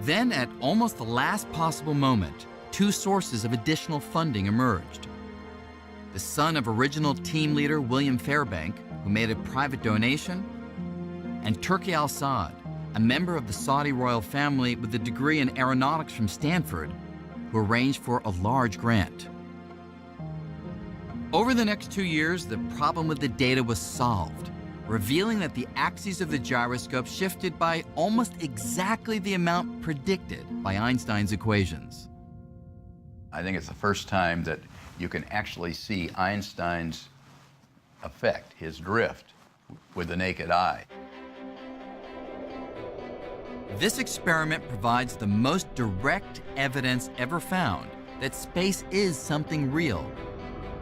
Then, at almost the last possible moment, two sources of additional funding emerged. The son of original team leader William Fairbank, who made a private donation, and Turki Al-Saad, a member of the Saudi royal family with a degree in aeronautics from Stanford, who arranged for a large grant. Over the next 2 years, the problem with the data was solved, revealing that the axes of the gyroscope shifted by almost exactly the amount predicted by Einstein's equations. I think it's the first time that you can actually see Einstein's effect, his drift, with the naked eye. This experiment provides the most direct evidence ever found that space is something real,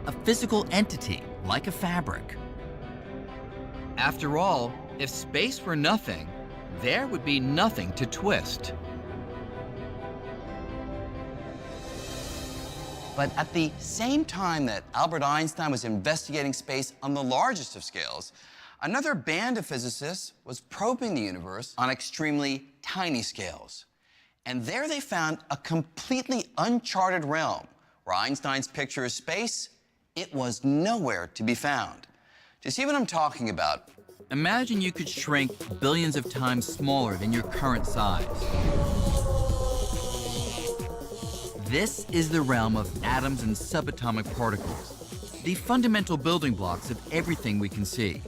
a physical entity like a fabric. After all, if space were nothing, there would be nothing to twist. But at the same time that Albert Einstein was investigating space on the largest of scales, another band of physicists was probing the universe on extremely tiny scales. And there they found a completely uncharted realm where Einstein's picture of space, it was nowhere to be found. Do you see what I'm talking about? Imagine you could shrink billions of times smaller than your current size. This is the realm of atoms and subatomic particles, the fundamental building blocks of everything we can see.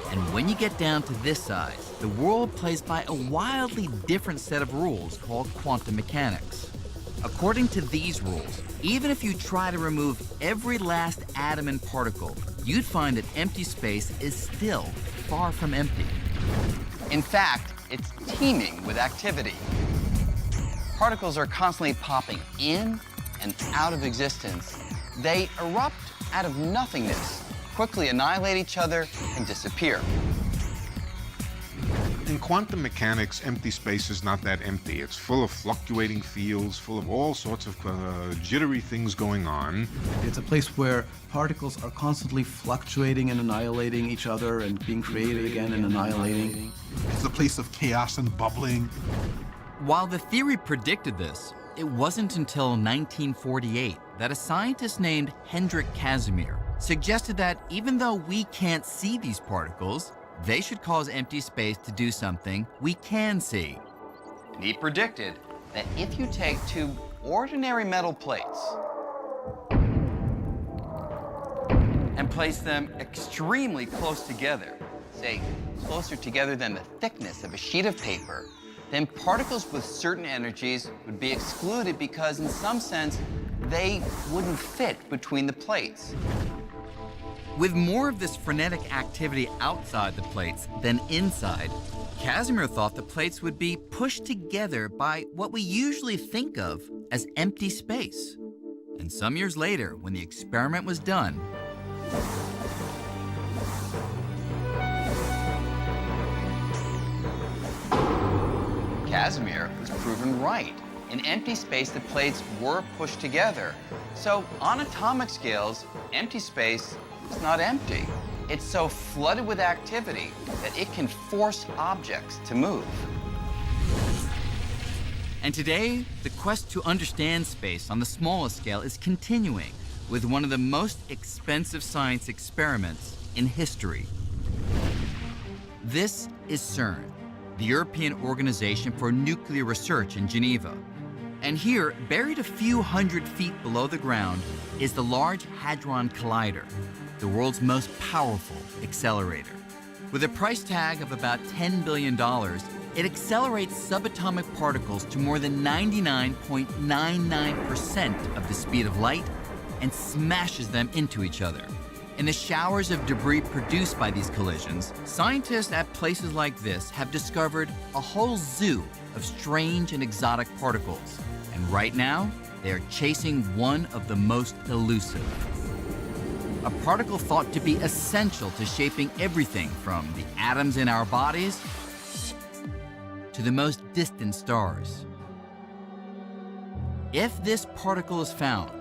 And when you get down to this size, the world plays by a wildly different set of rules called quantum mechanics. According to these rules, even if you try to remove every last atom and particle, you'd find that empty space is still far from empty. In fact, it's teeming with activity. Particles are constantly popping in and out of existence. They erupt out of nothingness, quickly annihilate each other, and disappear. In quantum mechanics, empty space is not that empty. It's full of fluctuating fields, full of all sorts of jittery things going on. It's a place where particles are constantly fluctuating and annihilating each other and being created again and annihilating. It's a place of chaos and bubbling. While the theory predicted this, it wasn't until 1948 that a scientist named Hendrik Casimir suggested that even though we can't see these particles, they should cause empty space to do something we can see. And he predicted that if you take two ordinary metal plates and place them extremely close together, say closer together than the thickness of a sheet of paper, then particles with certain energies would be excluded because, in some sense, they wouldn't fit between the plates. With more of this frenetic activity outside the plates than inside, Casimir thought the plates would be pushed together by what we usually think of as empty space. And some years later, when the experiment was done, Casimir was proven right. In empty space, the plates were pushed together. So on atomic scales, empty space is not empty. It's so flooded with activity that it can force objects to move. and today, the quest to understand space on the smallest scale is continuing with one of the most expensive science experiments in history. This is CERN, the European Organization for Nuclear Research in Geneva. And here, buried a few hundred feet below the ground, is the Large Hadron Collider, the world's most powerful accelerator. With a price tag of about $10 billion, it accelerates subatomic particles to more than 99.99% of the speed of light and smashes them into each other. In the showers of debris produced by these collisions, scientists at places like this have discovered a whole zoo of strange and exotic particles. And right now, they are chasing one of the most elusive. A particle thought to be essential to shaping everything from the atoms in our bodies to the most distant stars. If this particle is found,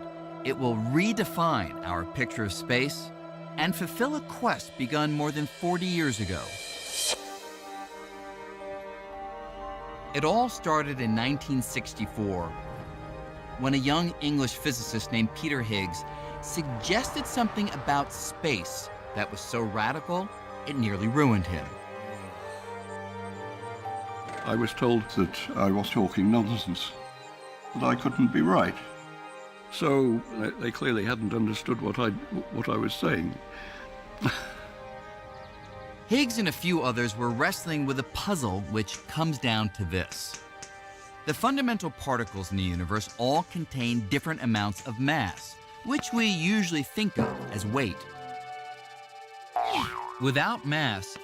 it will redefine our picture of space and fulfill a quest begun more than 40 years ago. It all started in 1964 when a young English physicist named Peter Higgs suggested something about space that was so radical it nearly ruined him. I was told that I was talking nonsense, that I couldn't be right. So they clearly hadn't understood what I was saying. Higgs and a few others were wrestling with a puzzle which comes down to this. The fundamental particles in the universe all contain different amounts of mass, which we usually think of as weight. Without mass,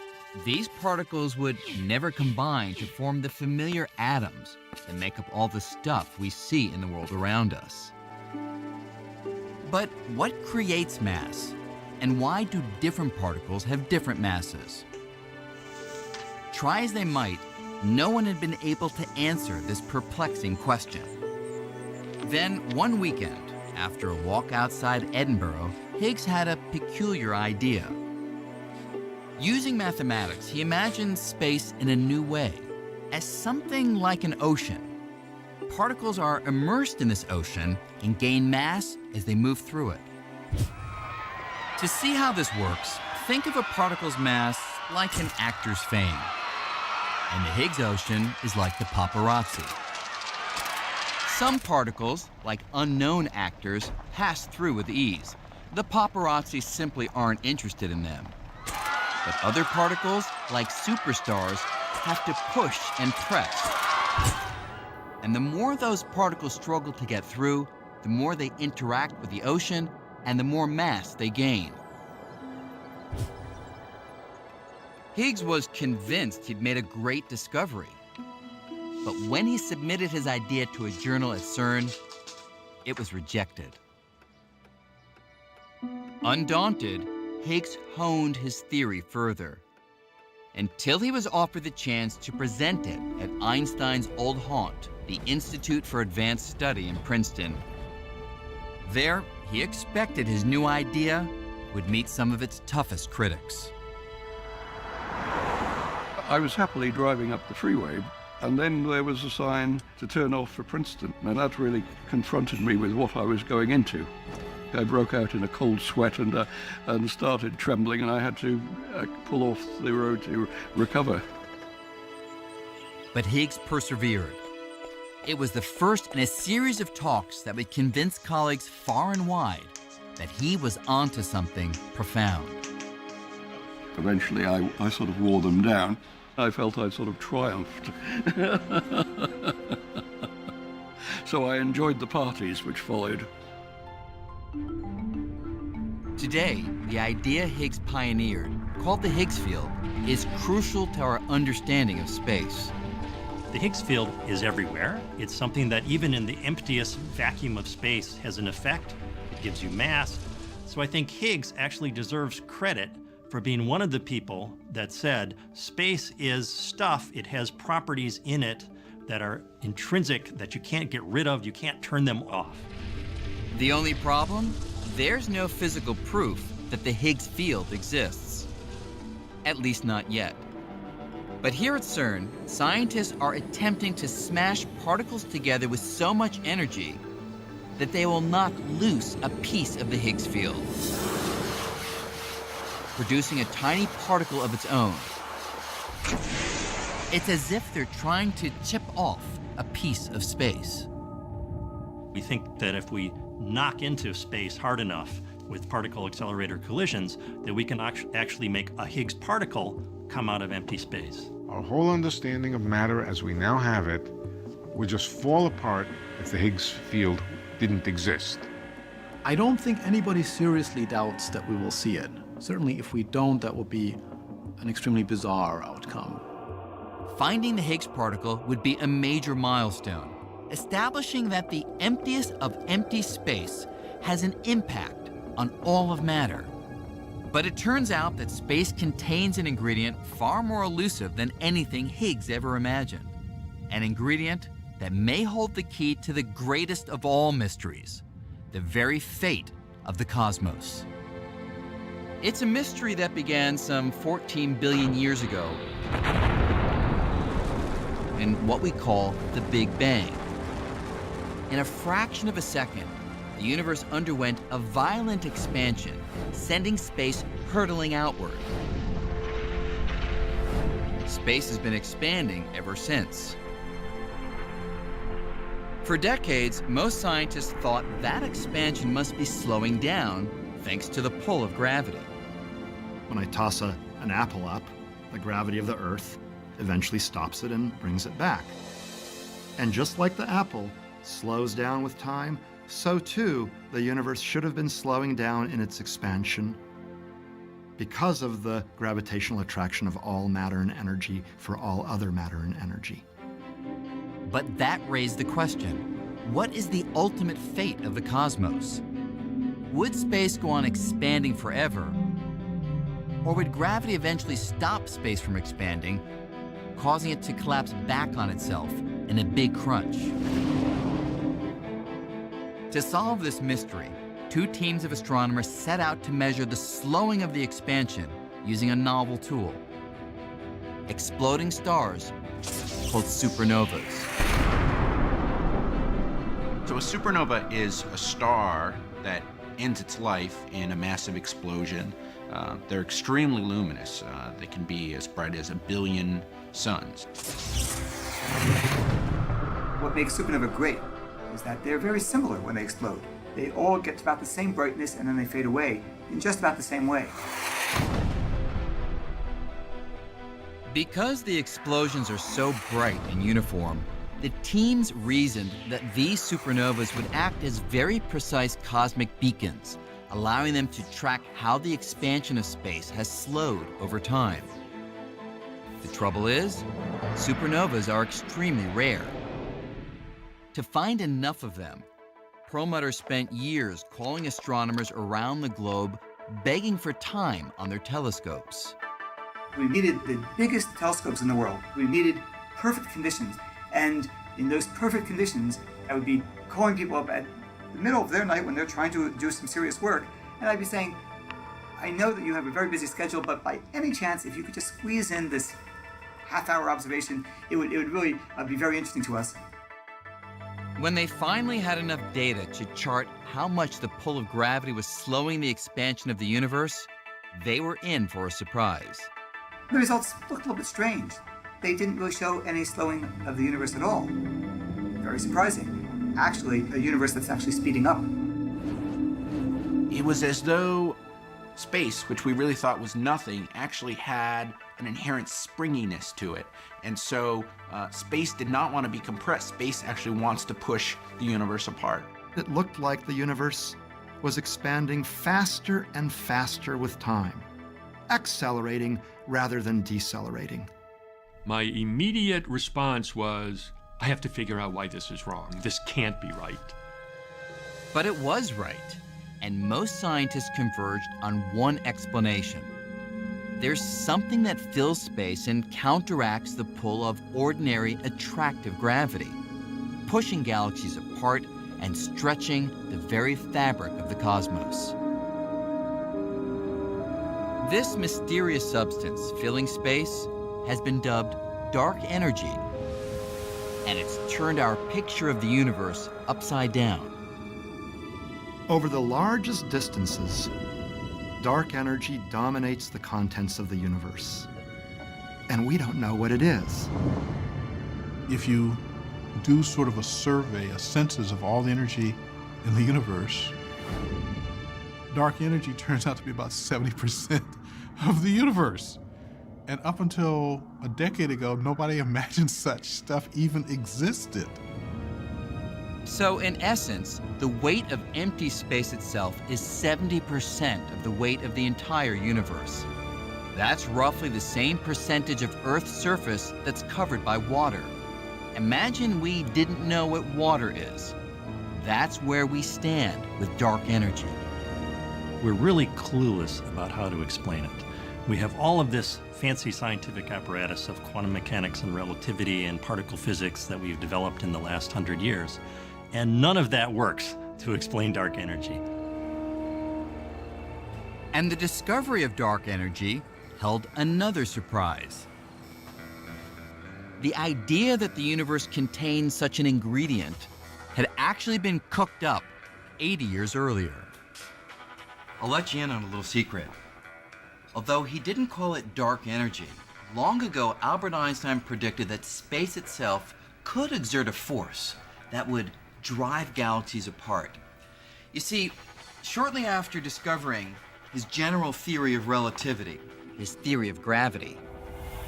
these particles would never combine to form the familiar atoms that make up all the stuff we see in the world around us. But what creates mass? And why do different particles have different masses? Try as they might, no one had been able to answer this perplexing question. Then, one weekend, after a walk outside Edinburgh, Higgs had a peculiar idea. Using mathematics, he imagined space in a new way, as something like an ocean. Particles are immersed in this ocean and gain mass as they move through it. To see how this works, think of a particle's mass like an actor's fame. And the Higgs ocean is like the paparazzi. Some particles, like unknown actors, pass through with ease. The paparazzi simply aren't interested in them. But other particles, like superstars, have to push and press. And the more those particles struggle to get through, the more they interact with the ocean and the more mass they gain. Higgs was convinced he'd made a great discovery. But when he submitted his idea to a journal at CERN, it was rejected. Undaunted, Higgs honed his theory further until he was offered the chance to present it at Einstein's old haunt, the Institute for Advanced Study in Princeton. There, he expected his new idea would meet some of its toughest critics. I was happily driving up the freeway, and then there was a sign to turn off for Princeton, and that really confronted me with what I was going into. I broke out in a cold sweat and started trembling, and I had to pull off the road to recover. But Higgs persevered. It was the first in a series of talks that would convince colleagues far and wide that he was onto something profound. Eventually, I sort of wore them down. I felt I'd sort of triumphed. So I enjoyed the parties which followed. Today, the idea Higgs pioneered, called the Higgs field, is crucial to our understanding of space. The Higgs field is everywhere. It's something that even in the emptiest vacuum of space has an effect. It gives you mass. So I think Higgs actually deserves credit for being one of the people that said space is stuff. It has properties in it that are intrinsic, that you can't get rid of, you can't turn them off. The only problem? There's no physical proof that the Higgs field exists. At least not yet. But here at CERN, scientists are attempting to smash particles together with so much energy that they will knock loose a piece of the Higgs field, producing a tiny particle of its own. It's as if they're trying to chip off a piece of space. We think that if we knock into space hard enough with particle accelerator collisions, that we can actually make a Higgs particle come out of empty space. Our whole understanding of matter as we now have it would just fall apart if the Higgs field didn't exist. I don't think anybody seriously doubts that we will see it. Certainly if we don't, that would be an extremely bizarre outcome. Finding the Higgs particle would be a major milestone, establishing that the emptiest of empty space has an impact on all of matter. But it turns out that space contains an ingredient far more elusive than anything Higgs ever imagined. An ingredient that may hold the key to the greatest of all mysteries, the very fate of the cosmos. It's a mystery that began some 14 billion years ago in what we call the Big Bang. In a fraction of a second, the universe underwent a violent expansion, sending space hurtling outward. Space has been expanding ever since. For decades, most scientists thought that expansion must be slowing down thanks to the pull of gravity. When I toss an apple up, the gravity of the Earth eventually stops it and brings it back. And just like the apple slows down with time, so too the universe should have been slowing down in its expansion because of the gravitational attraction of all matter and energy for all other matter and energy. But that raised the question, what is the ultimate fate of the cosmos? Would space go on expanding forever? Or would gravity eventually stop space from expanding, causing it to collapse back on itself in a big crunch? To solve this mystery, two teams of astronomers set out to measure the slowing of the expansion using a novel tool: exploding stars called supernovas. So a supernova is a star that ends its life in a massive explosion. They're extremely luminous. They can be as bright as 1 billion suns. What makes supernova great is that they're very similar when they explode. They all get to about the same brightness and then they fade away in just about the same way. Because the explosions are so bright and uniform, the teams reasoned that these supernovas would act as very precise cosmic beacons, allowing them to track how the expansion of space has slowed over time. The trouble is, supernovas are extremely rare. To find enough of them, Perlmutter spent years calling astronomers around the globe, begging for time on their telescopes. We needed the biggest telescopes in the world. We needed perfect conditions. And in those perfect conditions, I would be calling people up at the middle of their night when they're trying to do some serious work, and I'd be saying, I know that you have a very busy schedule, but by any chance, if you could just squeeze in this half-hour observation, it would really be very interesting to us. When they finally had enough data to chart how much the pull of gravity was slowing the expansion of the universe, they were in for a surprise. The results looked a little bit strange. They didn't really show any slowing of the universe at all. Very surprising. Actually, a universe that's actually speeding up. It was as though space, which we really thought was nothing, actually had an inherent springiness to it. And so space did not want to be compressed. Space actually wants to push the universe apart. It looked like the universe was expanding faster and faster with time, accelerating rather than decelerating. My immediate response was, I have to figure out why this is wrong. This can't be right. But it was right, and most scientists converged on one explanation. There's something that fills space and counteracts the pull of ordinary attractive gravity, pushing galaxies apart and stretching the very fabric of the cosmos. This mysterious substance filling space has been dubbed dark energy, and it's turned our picture of the universe upside down. Over the largest distances, dark energy dominates the contents of the universe, and we don't know what it is. If you do sort of a survey, a census of all the energy in the universe, dark energy turns out to be about 70% of the universe. And up until a decade ago, nobody imagined such stuff even existed. So in essence, the weight of empty space itself is 70% of the weight of the entire universe. That's roughly the same percentage of Earth's surface that's covered by water. Imagine we didn't know what water is. That's where we stand with dark energy. We're really clueless about how to explain it. We have all of this fancy scientific apparatus of quantum mechanics and relativity and particle physics that we've developed in the last 100 years, and none of that works to explain dark energy. And the discovery of dark energy held another surprise. The idea that the universe contains such an ingredient had actually been cooked up 80 years earlier. I'll let you in on a little secret. Although he didn't call it dark energy, long ago Albert Einstein predicted that space itself could exert a force that would drive galaxies apart. You see, shortly after discovering his general theory of relativity, His theory of gravity.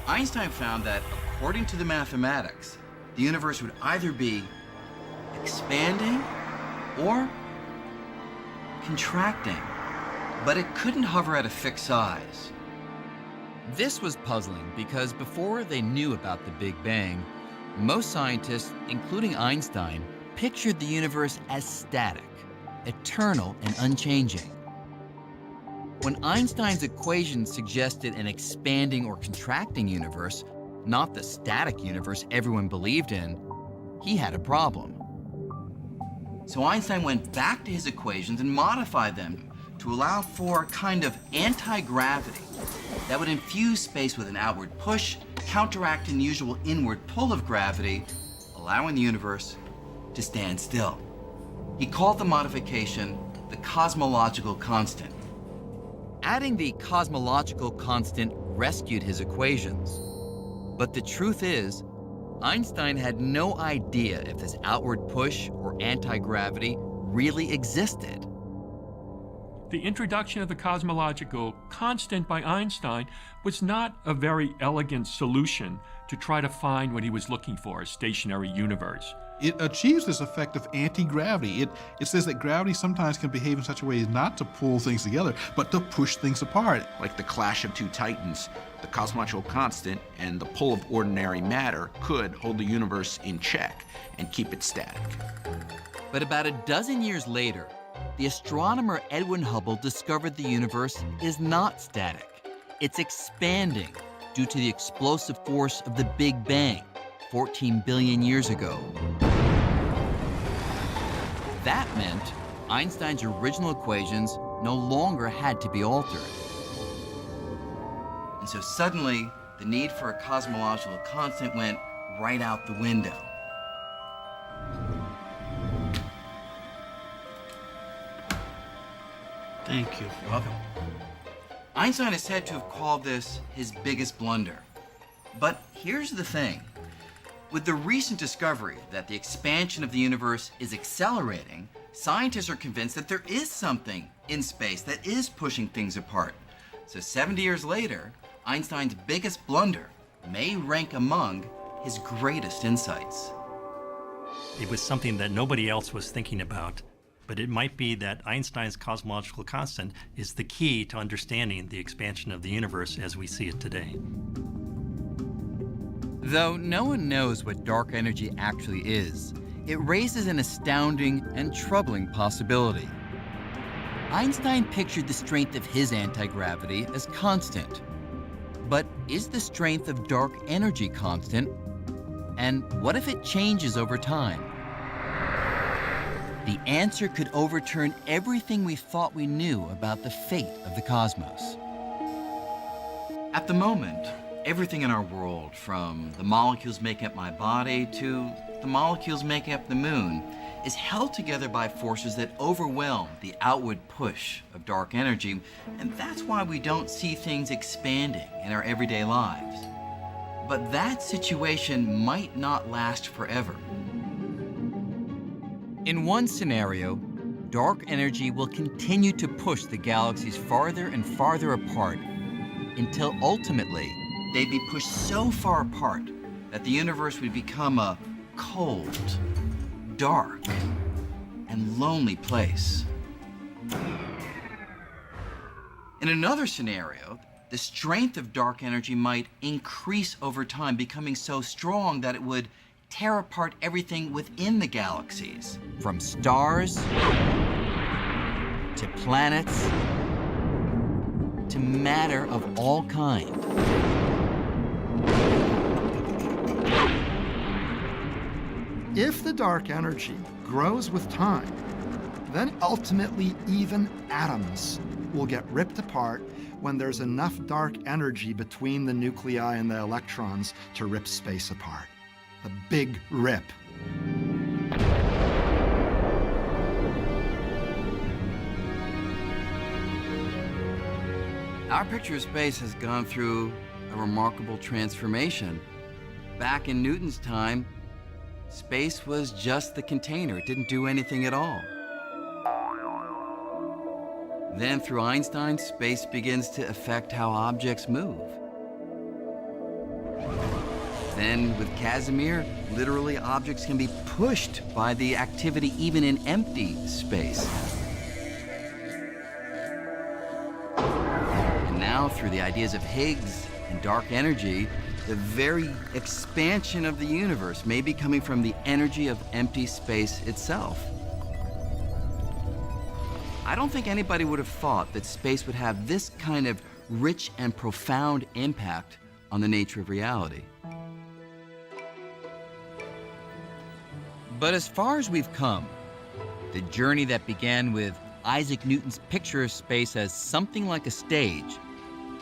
Einstein found that, according to the mathematics, the universe would either be expanding or contracting, but it couldn't hover at a fixed size. This was puzzling because before they knew about the Big Bang, most scientists, including Einstein, pictured the universe as static, eternal and unchanging. When Einstein's equations suggested an expanding or contracting universe, not the static universe everyone believed in, he had a problem. So Einstein went back to his equations and modified them to allow for a kind of anti-gravity that would infuse space with an outward push, counteracting the usual inward pull of gravity, allowing the universe to stand still. He called the modification the cosmological constant. Adding the cosmological constant rescued his equations. But the truth is, Einstein had no idea if this outward push or anti-gravity really existed. The introduction of the cosmological constant by Einstein was not a very elegant solution to try to find what he was looking for, a stationary universe. It achieves this effect of anti-gravity. It says that gravity sometimes can behave in such a way as not to pull things together, but to push things apart. Like the clash of two titans, the cosmological constant and the pull of ordinary matter could hold the universe in check and keep it static. But about a dozen years later, the astronomer Edwin Hubble discovered the universe is not static. It's expanding due to the explosive force of the Big Bang 14 billion years ago. That meant Einstein's original equations no longer had to be altered. And so suddenly, the need for a cosmological constant went right out the window. Thank you. You're welcome. Einstein is said to have called this his biggest blunder. But here's the thing. With the recent discovery that the expansion of the universe is accelerating, scientists are convinced that there is something in space that is pushing things apart. So 70 years later, Einstein's biggest blunder may rank among his greatest insights. It was something that nobody else was thinking about, but it might be that Einstein's cosmological constant is the key to understanding the expansion of the universe as we see it today. Though no one knows what dark energy actually is, it raises an astounding and troubling possibility. Einstein pictured the strength of his anti-gravity as constant. But is the strength of dark energy constant? And what if it changes over time? The answer could overturn everything we thought we knew about the fate of the cosmos. At the moment, everything in our world, from the molecules making up my body to the molecules making up the moon, is held together by forces that overwhelm the outward push of dark energy, and that's why we don't see things expanding in our everyday lives. But that situation might not last forever. In one scenario, dark energy will continue to push the galaxies farther and farther apart until ultimately they'd be pushed so far apart that the universe would become a cold, dark, and lonely place. In another scenario, the strength of dark energy might increase over time, becoming so strong that it would tear apart everything within the galaxies. From stars to planets to matter of all kind. If the dark energy grows with time, then ultimately even atoms will get ripped apart when there's enough dark energy between the nuclei and the electrons to rip space apart. The Big Rip. Our picture of space has gone through a remarkable transformation. Back in Newton's time, space was just the container. It didn't do anything at all. Then through Einstein, space begins to affect how objects move. Then with Casimir, literally objects can be pushed by the activity even in empty space. And now through the ideas of Higgs and dark energy, the very expansion of the universe may be coming from the energy of empty space itself. I don't think anybody would have thought that space would have this kind of rich and profound impact on the nature of reality. But as far as we've come, the journey that began with Isaac Newton's picture of space as something like a stage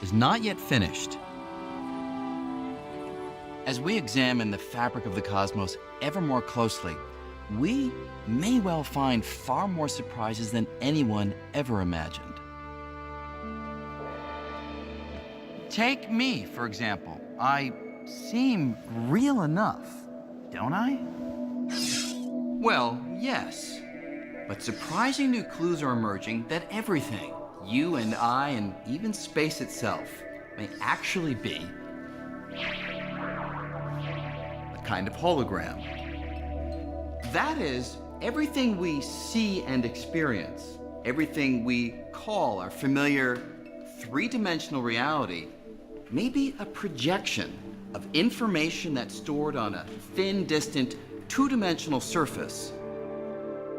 is not yet finished. As we examine the fabric of the cosmos ever more closely, we may well find far more surprises than anyone ever imagined. Take me, for example. I seem real enough, don't I? Well, yes. But surprising new clues are emerging that everything, you and I and even space itself, may actually be a kind of hologram. That is, everything we see and experience, everything we call our familiar three-dimensional reality, may be a projection of information that's stored on a thin, distant, two-dimensional surface.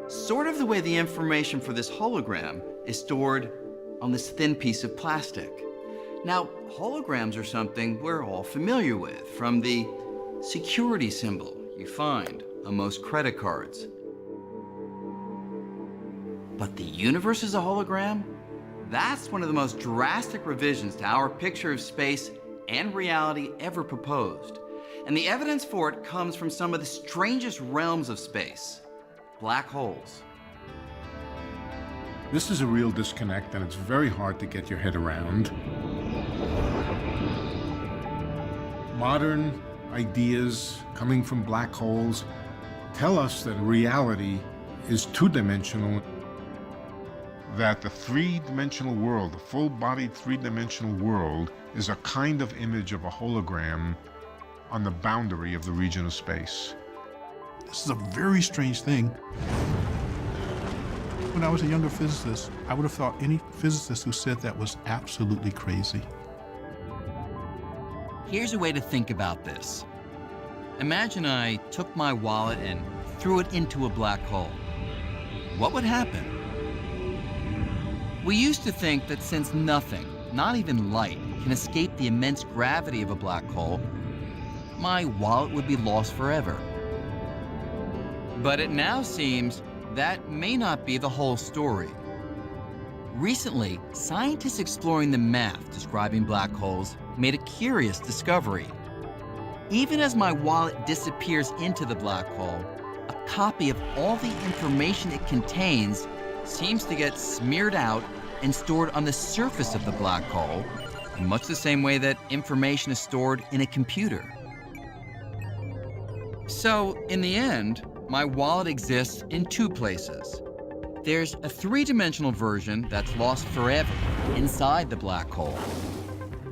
Sort of the way the information for this hologram is stored on this thin piece of plastic. Now, holograms are something we're all familiar with, from the security symbol you find on most credit cards. But the universe is a hologram? That's one of the most drastic revisions to our picture of space and reality ever proposed. And the evidence for it comes from some of the strangest realms of space, black holes. This is a real disconnect, and it's very hard to get your head around. Modern ideas coming from black holes tell us that reality is two-dimensional, that the three-dimensional world, the full-bodied three-dimensional world, is a kind of image of a hologram on the boundary of the region of space. This is a very strange thing. When I was a younger physicist, I would have thought any physicist who said that was absolutely crazy. Here's a way to think about this. Imagine I took my wallet and threw it into a black hole. What would happen? We used to think that since nothing, not even light, can escape the immense gravity of a black hole, my wallet would be lost forever. But it now seems that may not be the whole story. Recently, scientists exploring the math describing black holes made a curious discovery. Even as my wallet disappears into the black hole, a copy of all the information it contains seems to get smeared out and stored on the surface of the black hole, in much the same way that information is stored in a computer. So, in the end, my wallet exists in two places. There's a three-dimensional version that's lost forever inside the black hole,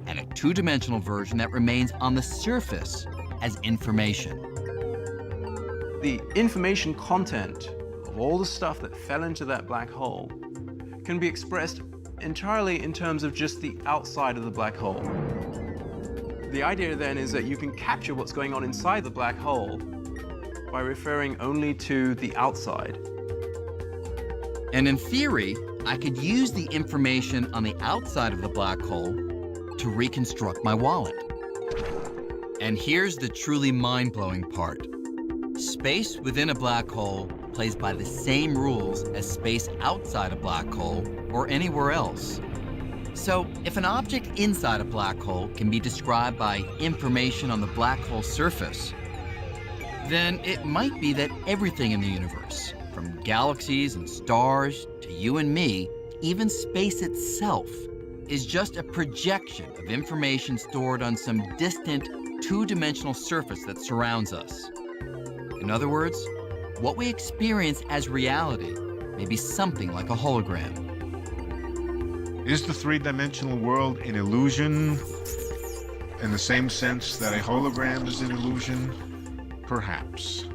and a two-dimensional version that remains on the surface as information. The information content of all the stuff that fell into that black hole can be expressed entirely in terms of just the outside of the black hole. The idea then is that you can capture what's going on inside the black hole by referring only to the outside. And in theory, I could use the information on the outside of the black hole to reconstruct my wallet. And here's the truly mind-blowing part. Space within a black hole plays by the same rules as space outside a black hole or anywhere else. So, if an object inside a black hole can be described by information on the black hole surface, then it might be that everything in the universe, from galaxies and stars to you and me, even space itself, is just a projection of information stored on some distant, two-dimensional surface that surrounds us. In other words, what we experience as reality may be something like a hologram. Is the three-dimensional world an illusion in the same sense that a hologram is an illusion? Perhaps.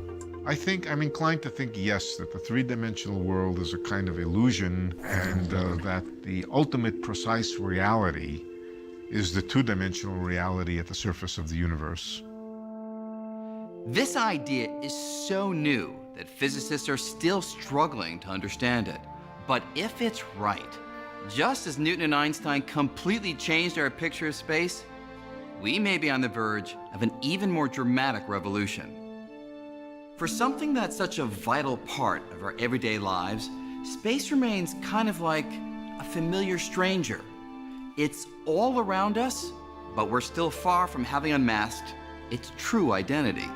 I'm inclined to think yes, that the three-dimensional world is a kind of illusion, and that the ultimate precise reality is the two-dimensional reality at the surface of the universe. This idea is so new that physicists are still struggling to understand it. But if it's right, just as Newton and Einstein completely changed our picture of space, we may be on the verge of an even more dramatic revolution. For something that's such a vital part of our everyday lives, space remains kind of like a familiar stranger. It's all around us, but we're still far from having unmasked its true identity.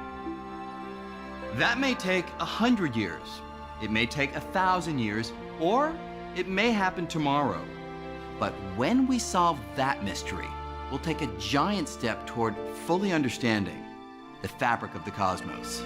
That may take 100 years, it may take 1,000 years, or it may happen tomorrow. But when we solve that mystery, we'll take a giant step toward fully understanding the fabric of the cosmos.